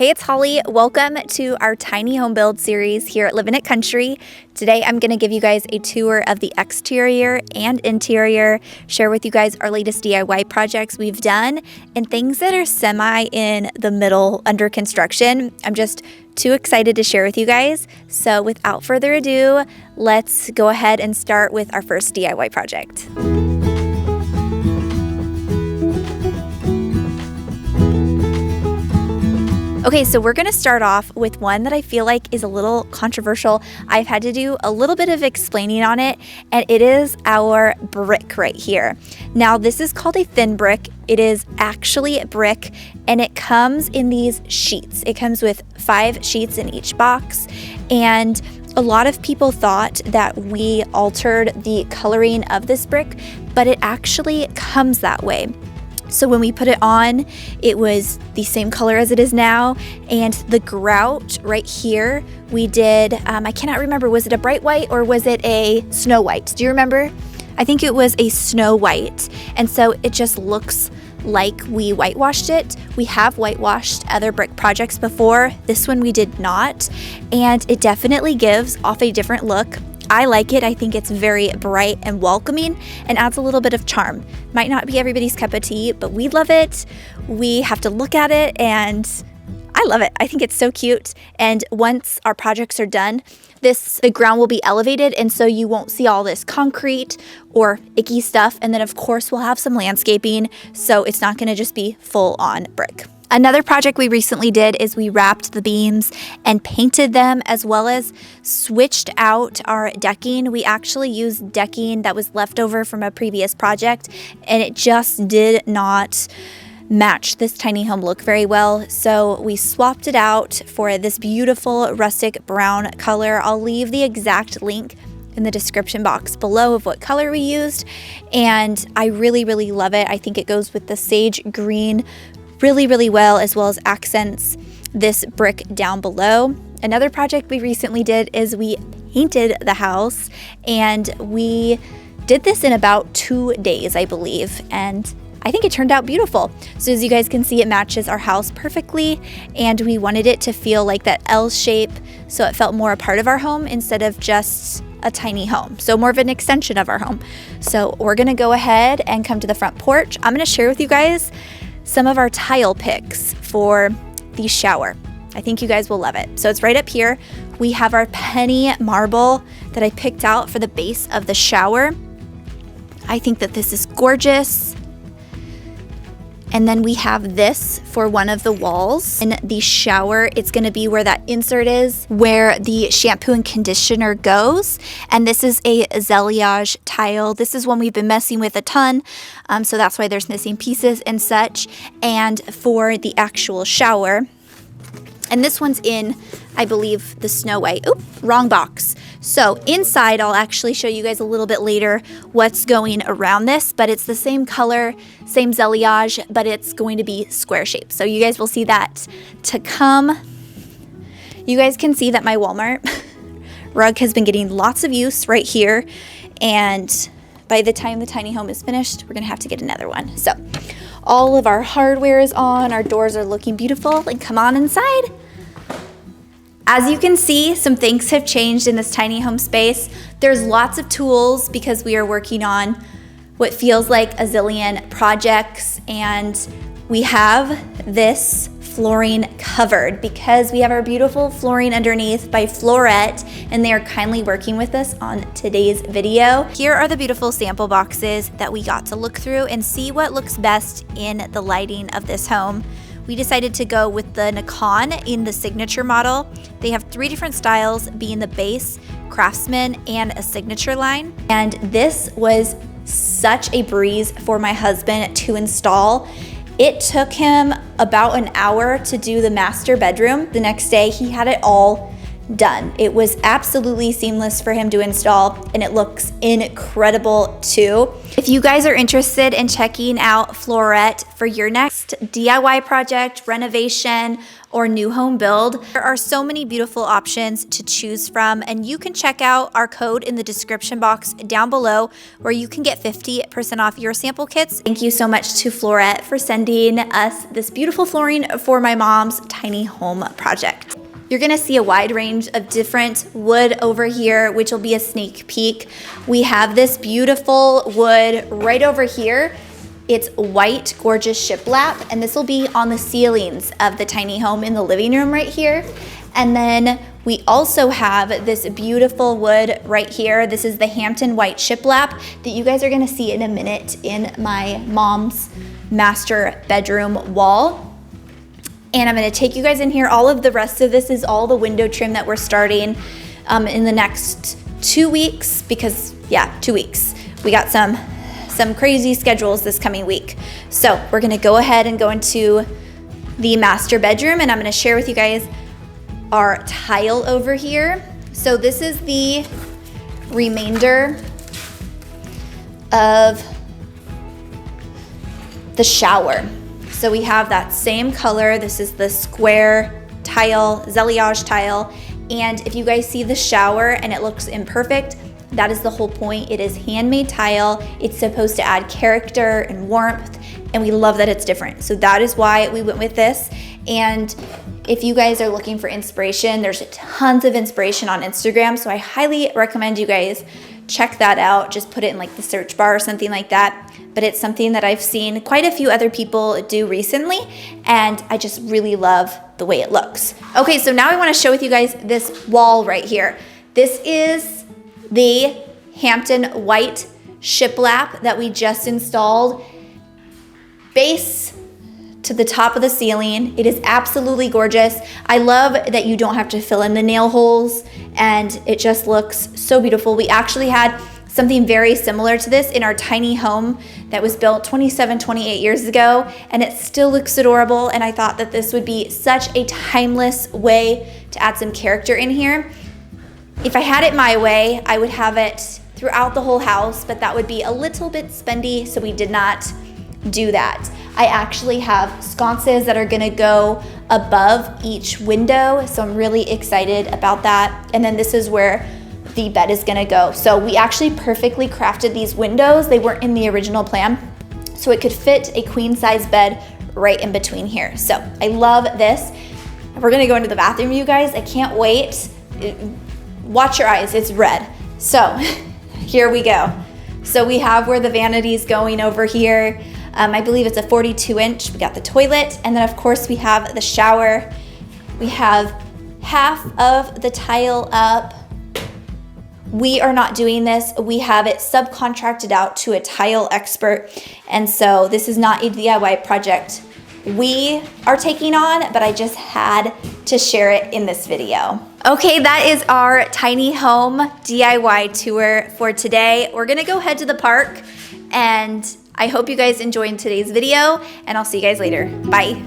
Hey, it's Holly. Welcome to our tiny home build series here at Living It Country. Today, I'm going to give you guys a tour of the exterior and interior, share with you guys our latest DIY projects we've done, and things that are semi in the middle under construction. I'm just too excited to share with you guys. So without further ado, let's go ahead and start with our first DIY project. Okay, so we're gonna start off with one that I feel like is a little controversial. I've had to do a little bit of explaining on it, and it is our brick right here. Now, this is called a thin brick. It is actually brick, and it comes in these sheets. It comes with 5 sheets in each box, and a lot of people thought that we altered the coloring of this brick, but it actually comes that way. So when we put it on, it was the same color as it is now. And the grout right here, we did, I cannot remember, was it a bright white or was it a snow white? Do you remember? I think it was a snow white. And so it just looks like we whitewashed it. We have whitewashed other brick projects before. This one we did not. And it definitely gives off a different look. I like it. I think it's very bright and welcoming and adds a little bit of charm. Might not be everybody's cup of tea, but we love it. We have to look at it and I love it. I think it's so cute. And once our projects are done, the ground will be elevated, and so you won't see all this concrete or icky stuff. And then of course we'll have some landscaping, so it's not gonna just be full on brick. Another project we recently did is we wrapped the beams and painted them, as well as switched out our decking. We actually used decking that was left over from a previous project, and it just did not match this tiny home look very well. So we swapped it out for this beautiful rustic brown color. I'll leave the exact link in the description box below of what color we used, and I really, really love it. I think it goes with the sage green really well as accents this brick down below. Another project we recently did is we painted the house, and we did this in about 2 days, I believe, and I think it turned out beautiful. So as you guys can see, it matches our house perfectly, and we wanted it to feel like that L shape, so it felt more a part of our home instead of just a tiny home, so more of an extension of our home. So we're gonna go ahead and come to the front porch. I'm gonna share with you guys some of our tile picks for the shower. I think you guys will love it. So it's right up here. We have our penny marble that I picked out for the base of the shower. I think that this is gorgeous. And then we have this for one of the walls in the shower. It's gonna be where that insert is, where the shampoo and conditioner goes. And this is a Zeliage tile. This is one we've been messing with a ton, so that's why there's missing pieces and such. And for the actual shower, and this one's in, I believe, the Snow White. Oop, wrong box. So inside, I'll actually show you guys a little bit later what's going around this, but it's the same color, same Zeliage, but it's going to be square shaped. So you guys will see that to come. You guys can see that my Walmart rug has been getting lots of use right here, and by the time the tiny home is finished, we're gonna have to get another one. So all of our hardware is on, our doors are looking beautiful, and come on inside. As you can see, some things have changed in this tiny home space. There's lots of tools because we are working on what feels like a zillion projects, and we have this flooring covered because we have our beautiful flooring underneath by Floret, and they are kindly working with us on today's video. Here are the beautiful sample boxes that we got to look through and see what looks best in the lighting of this home. We decided to go with the Nikon in the signature model. They have 3 different styles, being the base, craftsman, and a signature line. And this was such a breeze for my husband to install. It took him about an hour to do the master bedroom. The next day, he had it all done. It was absolutely seamless for him to install, and it looks incredible too. If you guys are interested in checking out Floret for your next DIY project, renovation, or new home build, there are so many beautiful options to choose from, and you can check out our code in the description box down below where you can get 50% off your sample kits. Thank you so much to Floret for sending us this beautiful flooring for my mom's tiny home project. You're gonna see a wide range of different wood over here, which will be a sneak peek. We have this beautiful wood right over here. It's white, gorgeous shiplap, and this will be on the ceilings of the tiny home in the living room right here. And then we also have this beautiful wood right here. This is the Hampton white shiplap that you guys are gonna see in a minute in my mom's master bedroom wall. And I'm gonna take you guys in here. All of the rest of this is all the window trim that we're starting in the next 2 weeks, because yeah, 2 weeks. We got some crazy schedules this coming week. So we're gonna go ahead and go into the master bedroom, and I'm gonna share with you guys our tile over here. So this is the remainder of the shower. So we have that same color. This is the square tile, Zeliage tile. And if you guys see the shower and it looks imperfect, that is the whole point. It is handmade tile. It's supposed to add character and warmth, and we love that it's different. So that is why we went with this. And if you guys are looking for inspiration, there's tons of inspiration on Instagram. So I highly recommend you guys check that out. Just put it in like the search bar or something like that. But it's something that I've seen quite a few other people do recently, and I just really love the way it looks. Okay, so now I wanna share with you guys this wall right here. This is the Hampton white shiplap that we just installed. Base to the top of the ceiling. It is absolutely gorgeous. I love that you don't have to fill in the nail holes, and it just looks so beautiful. We actually had something very similar to this in our tiny home that was built 27, 28 years ago, and it still looks adorable, and I thought that this would be such a timeless way to add some character in here. If I had it my way, I would have it throughout the whole house, but that would be a little bit spendy, so we did not do that. I actually have sconces that are gonna go above each window, so I'm really excited about that. And then this is where the bed is gonna go. So we actually perfectly crafted these windows. They weren't in the original plan, so it could fit a queen size bed right in between here. So I love this. We're gonna go into the bathroom, you guys. I can't wait. Watch your eyes, it's red. So here we go. So we have where the vanity is going over here. I believe it's a 42-inch. We got the toilet, and then of course we have the shower. We have half of the tile up. We are not doing this. We have it subcontracted out to a tile expert, and so this is not a DIY project we are taking on, but I just had to share it in this video. Okay, that is our tiny home DIY tour for today. We're gonna go head to the park, and I hope you guys enjoyed today's video, and I'll see you guys later. Bye.